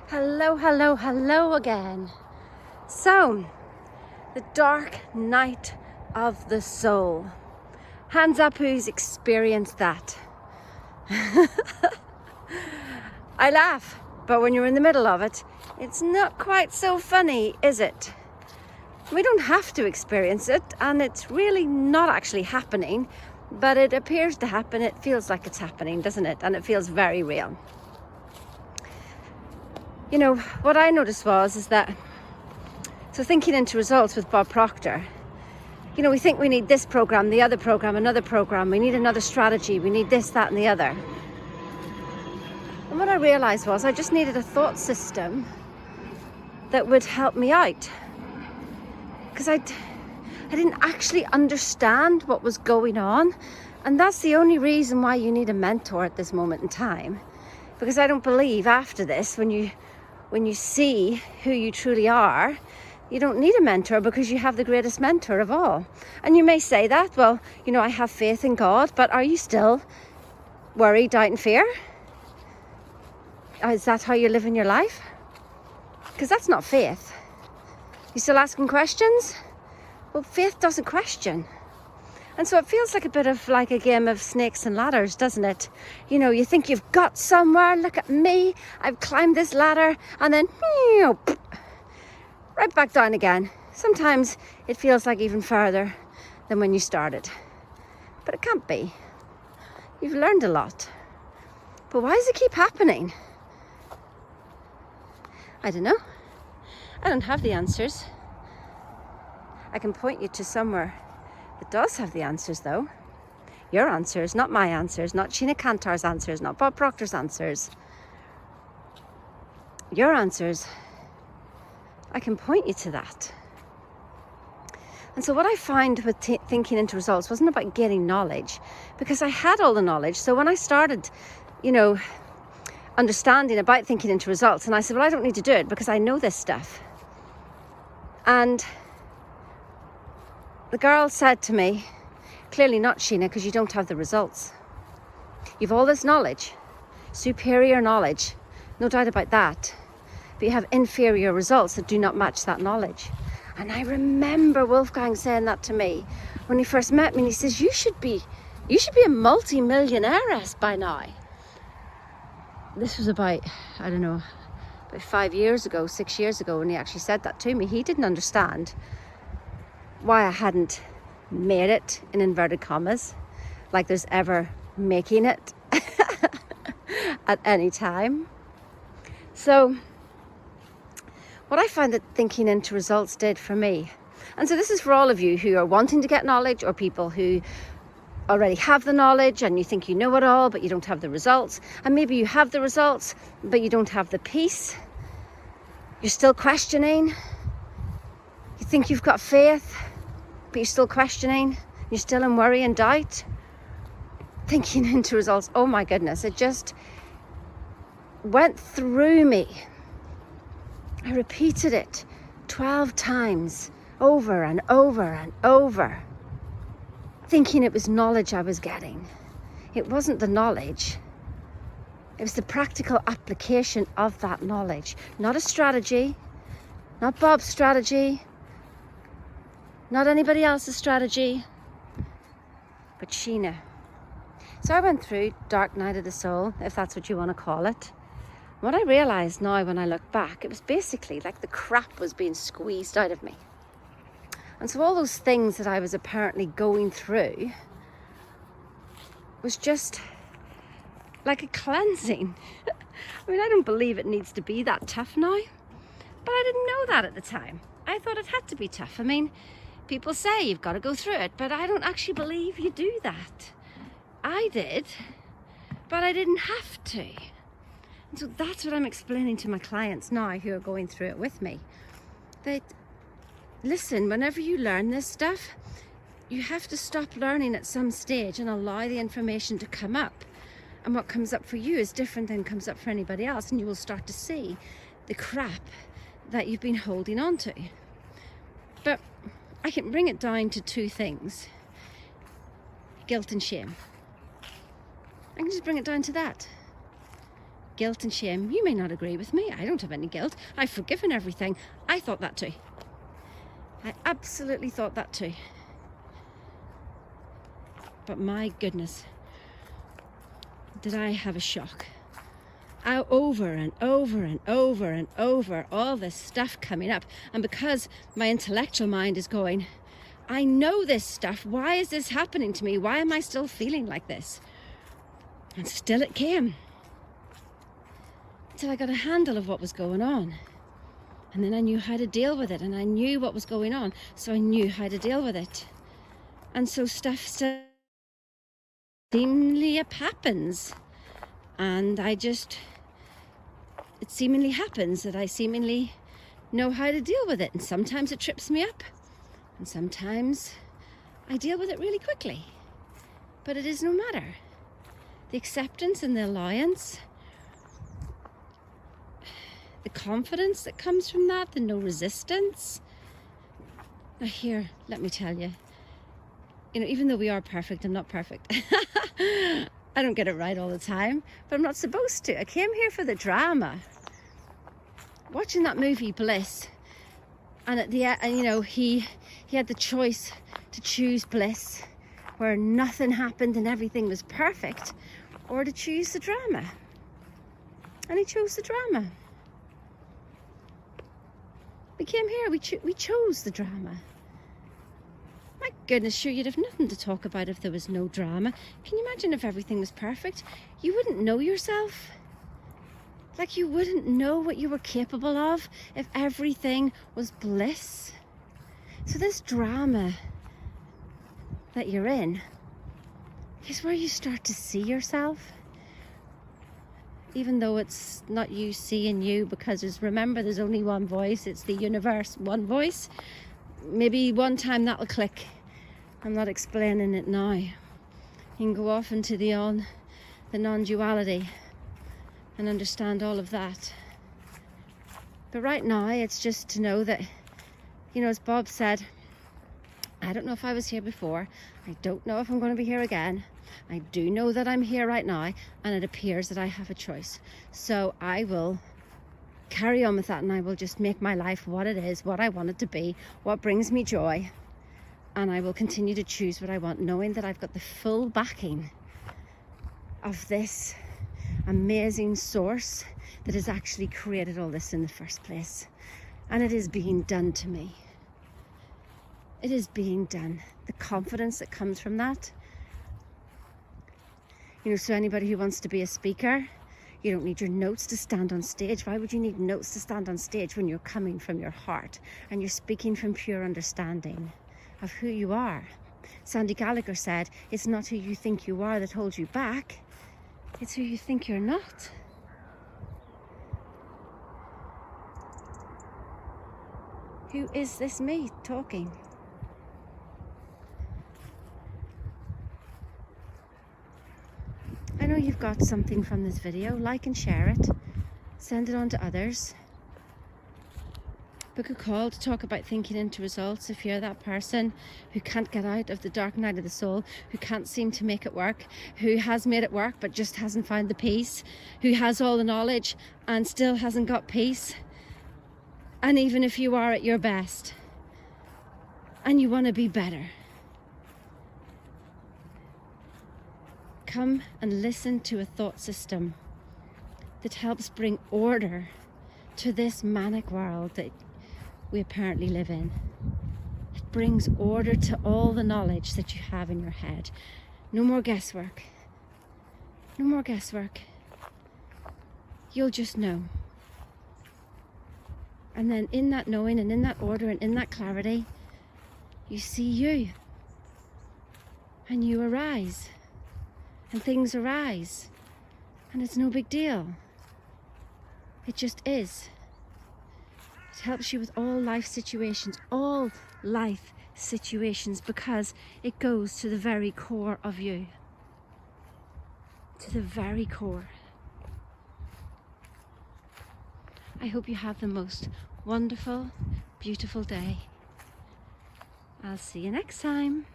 Hello, hello, hello again. So, the dark night of the soul. Hands up who's experienced that. I laugh, but when you're in the middle of it, it's not quite so funny, is it? We don't have to experience it, and it's really not actually happening, but it appears to happen. It feels like it's happening, doesn't it? And it feels very real. You know, what I noticed is that, so thinking into results with Bob Proctor, you know, we think we need this program, the other program, another program, we need another strategy, we need this, that, and the other. And what I realized was I just needed a thought system that would help me out. Because I didn't actually understand what was going on. And that's the only reason why you need a mentor at this moment in time. Because I don't believe after this, when you see who you truly are, you don't need a mentor because you have the greatest mentor of all. And you may say that, well, you know, I have faith in God, but are you still worried, doubt, and fear? Is that how you live in your life? Because that's not faith. You still asking questions? Well, faith doesn't question. And so it feels like a bit of like a game of snakes and ladders, doesn't it? You know, you think you've got somewhere, look at me, I've climbed this ladder, and then right back down again. Sometimes it feels like even further than when you started. But it can't be. You've learned a lot. But why does it keep happening? I don't know. I don't have the answers. I can point you to somewhere that does have the answers, though. Your answers, not my answers, not Sheena Cantor's answers, not Bob Proctor's answers. Your answers, I can point you to that. And so what I find with thinking into results wasn't about getting knowledge, because I had all the knowledge. So when I started, you know, understanding about thinking into results, and I said, well, I don't need to do it because I know this stuff. And the girl said to me, clearly not, Sheena, because you don't have the results. You've all this knowledge, superior knowledge, no doubt about that. But you have inferior results that do not match that knowledge. And I remember Wolfgang saying that to me when he first met me. And he says, you should be a multi-millionairess by now. This was about, I don't know, about 6 years ago, when he actually said that to me. He didn't understand why I hadn't made it, in inverted commas, like there's ever making it at any time. So what I find that thinking into results did for me, and so this is for all of you who are wanting to get knowledge, or people who already have the knowledge and you think you know it all but you don't have the results, and maybe you have the results but you don't have the peace. You're still questioning. You think you've got faith, but you're still questioning. You're still in worry and doubt. Thinking into results, oh my goodness, it just went through me. I repeated it 12 times, over and over and over, thinking it was knowledge I was getting. It wasn't the knowledge. It was the practical application of that knowledge. Not a strategy, not Bob's strategy, not anybody else's strategy, but Sheena. So I went through Dark Night of the Soul, if that's what you want to call it. What I realised now when I look back, it was basically like the crap was being squeezed out of me. And so all those things that I was apparently going through was just like a cleansing. I mean, I don't believe it needs to be that tough now, but I didn't know that at the time. I thought it had to be tough. I mean, people say you've got to go through it, but I don't actually believe you do that. I did, but I didn't have to. And so that's what I'm explaining to my clients now who are going through it with me. That, listen, whenever you learn this stuff, you have to stop learning at some stage and allow the information to come up. And what comes up for you is different than comes up for anybody else, and you will start to see the crap that you've been holding on to. But I can bring it down to two things: guilt and shame. I can just bring it down to that. guilt and shame. You may not agree with me. I don't have any guilt. I've forgiven everything. I thought that too. I absolutely thought that too. But my goodness, did I have a shock. Over and over and over and over, all this stuff coming up. And because my intellectual mind is going, I know this stuff. Why is this happening to me? Why am I still feeling like this? And still it came. Until I got a handle of what was going on. And then I knew how to deal with it. And I knew what was going on. So I knew how to deal with it. And so stuff still seemingly happens. And it seemingly happens that I seemingly know how to deal with it. And sometimes it trips me up. And sometimes I deal with it really quickly. But it is no matter. The acceptance and the allowance, the confidence that comes from that, the no resistance. Now here, let me tell you, even though we are perfect, I'm not perfect. I don't get it right all the time, but I'm not supposed to. I came here for the drama. Watching that movie Bliss, and at the end, he had the choice to choose bliss, where nothing happened and everything was perfect, or to choose the drama. And he chose the drama. We came here, we chose the drama. My goodness, sure, you'd have nothing to talk about if there was no drama. Can you imagine if everything was perfect? You wouldn't know yourself. Like, you wouldn't know what you were capable of if everything was bliss. So this drama that you're in is where you start to see yourself. Even though it's not you seeing you, because remember, there's only one voice. It's the universe, one voice. Maybe one time that'll click. I'm not explaining it now. You can go off into the non-duality and understand all of that. But right now, it's just to know that, as Bob said, I don't know if I was here before. I don't know if I'm going to be here again. I do know that I'm here right now, and it appears that I have a choice. So I will carry on with that, and I will just make my life what it is, what I want it to be, what brings me joy. And I will continue to choose what I want, knowing that I've got the full backing of this amazing source that has actually created all this in the first place. And it is being done to me. It is being done. The confidence that comes from that. So anybody who wants to be a speaker, you don't need your notes to stand on stage. Why would you need notes to stand on stage when you're coming from your heart and you're speaking from pure understanding of who you are? Sandy Gallagher said, it's not who you think you are that holds you back. It's who you think you're not. Who is this me talking? I know you've got something from this video. Like and share it. Send it on to others. Book a call to talk about thinking into results if you're that person who can't get out of the dark night of the soul, who can't seem to make it work, who has made it work but just hasn't found the peace, who has all the knowledge and still hasn't got peace. And even if you are at your best and you want to be better, come and listen to a thought system that helps bring order to this manic world that we apparently live in. It brings order to all the knowledge that you have in your head. No more guesswork. No more guesswork. You'll just know. And then in that knowing and in that order and in that clarity, you see you. And you arise. And things arise. And it's no big deal. It just is. It helps you with all life situations, because it goes to the very core of you. To the very core. I hope you have the most wonderful, beautiful day. I'll see you next time.